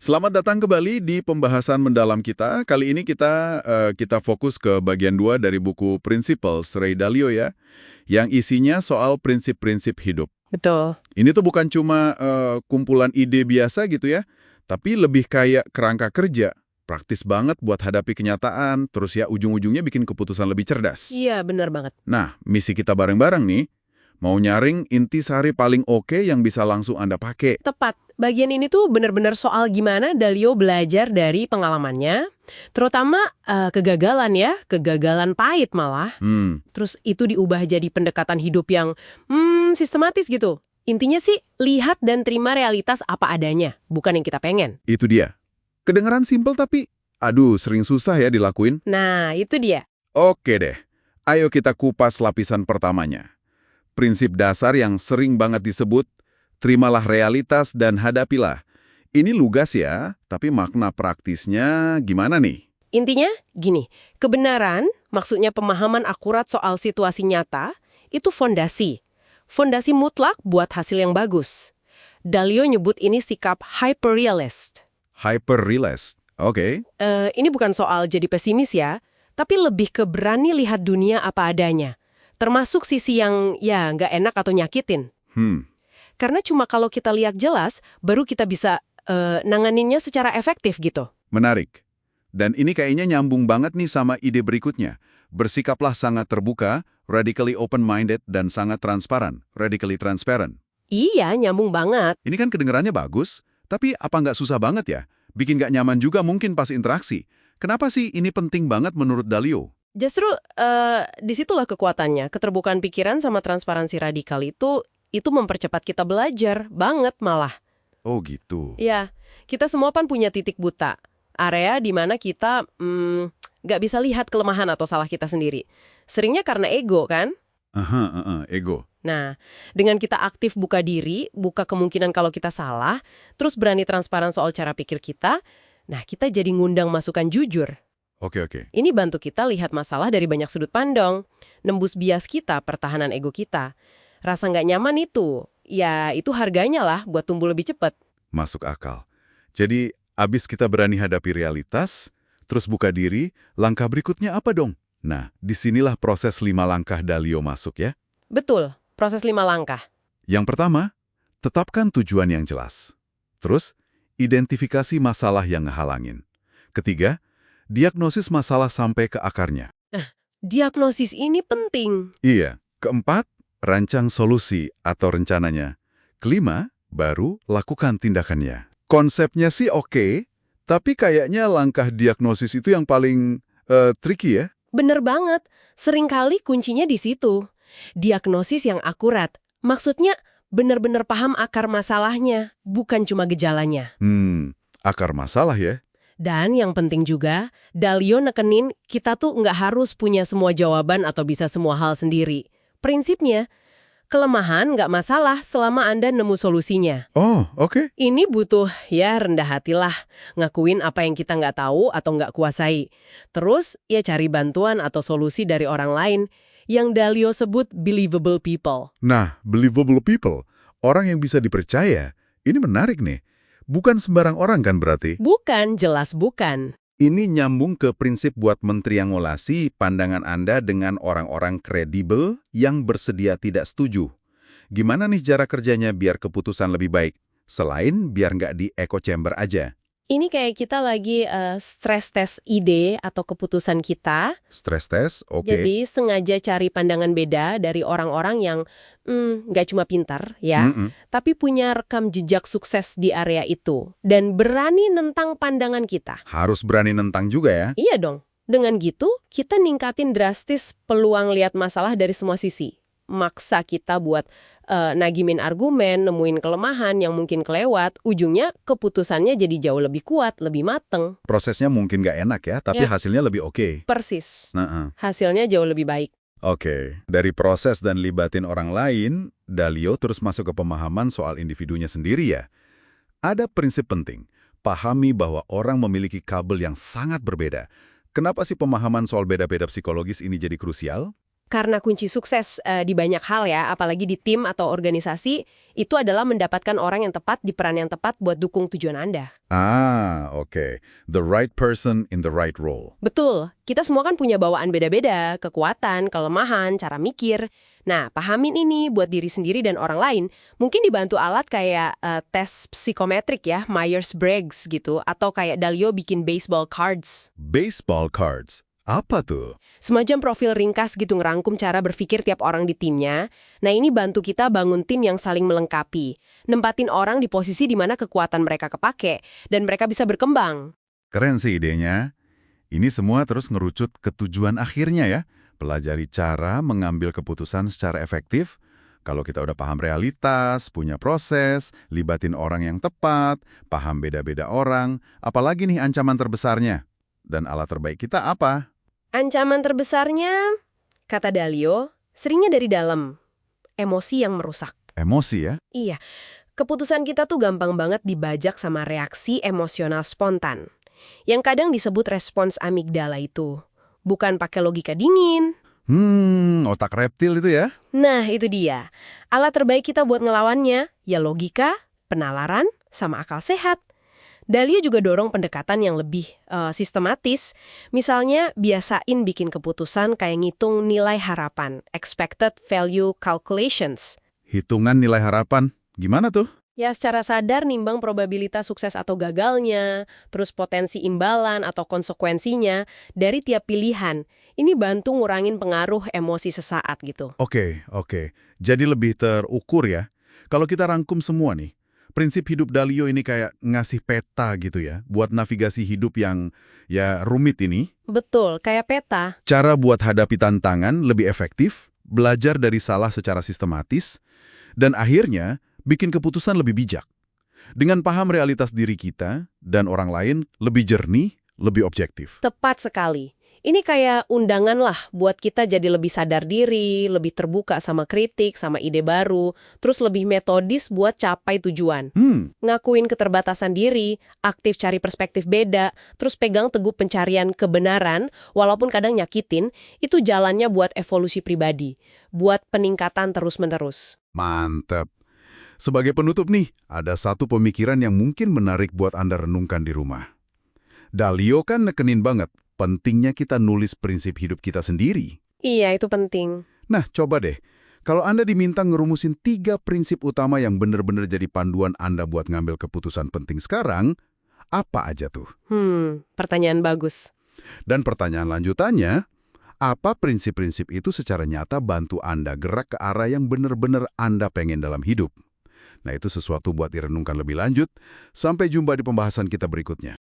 Selamat datang kembali di pembahasan mendalam kita. Kali ini kita fokus ke bagian 2 dari buku Principles Ray Dalio ya, yang isinya soal prinsip-prinsip hidup. Betul. Ini tuh bukan cuma kumpulan ide biasa gitu ya, tapi lebih kayak kerangka kerja. Praktis banget buat hadapi kenyataan, terus ya ujung-ujungnya bikin keputusan lebih cerdas. Iya, benar banget. Nah, misi kita bareng-bareng nih, mau nyaring inti sehari paling oke yang bisa langsung Anda pakai. Tepat. Bagian ini tuh benar-benar soal gimana Dalio belajar dari pengalamannya, terutama kegagalan ya, kegagalan pahit malah. Terus itu diubah jadi pendekatan hidup yang sistematis gitu. Intinya sih, lihat dan terima realitas apa adanya, bukan yang kita pengen. Itu dia. Kedengeran simpel tapi, aduh sering susah ya dilakuin. Nah, itu dia. Oke deh, ayo kita kupas lapisan pertamanya. Prinsip dasar yang sering banget disebut, terimalah realitas dan hadapilah. Ini lugas ya, tapi makna praktisnya gimana nih? Intinya, gini, kebenaran, maksudnya pemahaman akurat soal situasi nyata, itu fondasi. Fondasi mutlak buat hasil yang bagus. Dalio nyebut ini sikap hyperrealist. Hyper-realist, oke. Ini bukan soal jadi pesimis ya, tapi lebih ke berani lihat dunia apa adanya. Termasuk sisi yang ya nggak enak atau nyakitin. Karena cuma kalau kita lihat jelas, baru kita bisa nanganinnya secara efektif gitu. Menarik. Dan ini kayaknya nyambung banget nih sama ide berikutnya. Bersikaplah sangat terbuka, radically open-minded, dan sangat transparan, radically transparent. Iya, nyambung banget. Ini kan kedengarannya bagus, tapi apa nggak susah banget ya? Bikin nggak nyaman juga mungkin pas interaksi. Kenapa sih ini penting banget menurut Dalio? Justru disitulah kekuatannya. Keterbukaan pikiran sama transparansi radikal itu mempercepat kita belajar banget malah. Oh gitu. Ya, kita semua kan punya titik buta. Area di mana kita nggak bisa lihat kelemahan atau salah kita sendiri. Seringnya karena ego kan? Ego. Nah, dengan kita aktif buka diri, buka kemungkinan kalau kita salah, terus berani transparan soal cara pikir kita, nah kita jadi ngundang masukan jujur. Oke. Ini bantu kita lihat masalah dari banyak sudut pandang, nembus bias kita, pertahanan ego kita. Rasa nggak nyaman itu, ya itu harganya lah buat tumbuh lebih cepat. Masuk akal. Jadi, abis kita berani hadapi realitas, terus buka diri, langkah berikutnya apa dong? Nah, disinilah proses 5 langkah Dalio masuk ya. Betul, proses 5 langkah. Yang pertama, tetapkan tujuan yang jelas. Terus, identifikasi masalah yang ngehalangin. Ketiga, diagnosis masalah sampai ke akarnya. Diagnosis ini penting. Iya. Keempat, rancang solusi atau rencananya. Kelima, baru lakukan tindakannya. Konsepnya sih oke, tapi kayaknya langkah diagnosis itu yang paling tricky ya. Bener banget, seringkali kuncinya di situ. Diagnosis yang akurat, maksudnya benar-benar paham akar masalahnya, bukan cuma gejalanya. Akar masalah ya. Dan yang penting juga, Dalio nekenin kita tuh nggak harus punya semua jawaban atau bisa semua hal sendiri. Prinsipnya, kelemahan nggak masalah selama Anda nemu solusinya. Oh, oke. Ini butuh ya rendah hatilah, ngakuin apa yang kita nggak tahu atau nggak kuasai. Terus ya cari bantuan atau solusi dari orang lain yang Dalio sebut believable people. Nah, believable people, orang yang bisa dipercaya, ini menarik nih. Bukan sembarang orang kan berarti? Bukan, jelas bukan. Ini nyambung ke prinsip buat mentriangulasi pandangan Anda dengan orang-orang kredibel yang bersedia tidak setuju. Gimana nih cara kerjanya biar keputusan lebih baik? Selain biar nggak di echo chamber aja. Ini kayak kita lagi stress test ide atau keputusan kita. Stress test, oke. Jadi sengaja cari pandangan beda dari orang-orang yang nggak cuma pintar ya, tapi punya rekam jejak sukses di area itu. Dan berani nentang pandangan kita. Harus berani nentang juga ya? Iya dong. Dengan gitu, kita ningkatin drastis peluang lihat masalah dari semua sisi. Maksa kita buat nagimin argumen, nemuin kelemahan yang mungkin kelewat, ujungnya keputusannya jadi jauh lebih kuat, lebih mateng. Prosesnya mungkin nggak enak ya, tapi Ya. hasilnya lebih oke. Persis. Nah, Hasilnya jauh lebih baik. oke. Dari proses dan libatin orang lain, Dalio terus masuk ke pemahaman soal individunya sendiri ya. Ada prinsip penting, pahami bahwa orang memiliki kabel yang sangat berbeda. Kenapa sih pemahaman soal beda-beda psikologis ini jadi krusial? Karena kunci sukses di banyak hal ya, apalagi di tim atau organisasi, itu adalah mendapatkan orang yang tepat di peran yang tepat buat dukung tujuan Anda. Oke. The right person in the right role. Betul, kita semua kan punya bawaan beda-beda, kekuatan, kelemahan, cara mikir. Nah, pahamin ini buat diri sendiri dan orang lain, mungkin dibantu alat kayak tes psikometrik ya, Myers-Briggs gitu, atau kayak Dalio bikin baseball cards. Baseball cards. Apa tuh? Semacam profil ringkas gitu ngerangkum cara berpikir tiap orang di timnya. Nah, ini bantu kita bangun tim yang saling melengkapi. Nempatin orang di posisi di mana kekuatan mereka kepake, dan mereka bisa berkembang. Keren sih idenya. Ini semua terus ngerucut ke tujuan akhirnya ya. Pelajari cara mengambil keputusan secara efektif. Kalau kita udah paham realitas, punya proses, libatin orang yang tepat, paham beda-beda orang, apalagi nih ancaman terbesarnya. Dan alat terbaik kita apa? Ancaman terbesarnya, kata Dalio, seringnya dari dalam. Emosi yang merusak. Emosi ya? Iya, keputusan kita tuh gampang banget dibajak sama reaksi emosional spontan. Yang kadang disebut respons amigdala itu. Bukan pakai logika dingin. Otak reptil itu ya? Nah, itu dia. Alat terbaik kita buat ngelawannya, ya logika, penalaran, sama akal sehat. Dalio juga dorong pendekatan yang lebih sistematis. Misalnya, biasain bikin keputusan kayak ngitung nilai harapan, expected value calculations. Hitungan nilai harapan, gimana tuh? Ya, secara sadar nimbang probabilitas sukses atau gagalnya, terus potensi imbalan atau konsekuensinya dari tiap pilihan. Ini bantu ngurangin pengaruh emosi sesaat gitu. Oke. Jadi lebih terukur ya. Kalau kita rangkum semua nih, prinsip hidup Dalio ini kayak ngasih peta gitu ya, buat navigasi hidup yang ya rumit ini. Betul, kayak peta. Cara buat hadapi tantangan lebih efektif, belajar dari salah secara sistematis, dan akhirnya bikin keputusan lebih bijak. Dengan paham realitas diri kita dan orang lain lebih jernih, lebih objektif. Tepat sekali. Ini kayak undangan lah buat kita jadi lebih sadar diri, lebih terbuka sama kritik, sama ide baru, terus lebih metodis buat capai tujuan. Ngakuin keterbatasan diri, aktif cari perspektif beda, terus pegang teguh pencarian kebenaran, walaupun kadang nyakitin, itu jalannya buat evolusi pribadi, buat peningkatan terus-menerus. Mantep. Sebagai penutup nih, ada satu pemikiran yang mungkin menarik buat Anda renungkan di rumah. Dalio kan nekenin banget pentingnya kita nulis prinsip hidup kita sendiri. Iya, itu penting. Nah, coba deh, kalau Anda diminta ngerumusin 3 prinsip utama yang benar-benar jadi panduan Anda buat ngambil keputusan penting sekarang, apa aja tuh? Pertanyaan bagus. Dan pertanyaan lanjutannya, apa prinsip-prinsip itu secara nyata bantu Anda gerak ke arah yang benar-benar Anda pengen dalam hidup? Nah, itu sesuatu buat direnungkan lebih lanjut. Sampai jumpa di pembahasan kita berikutnya.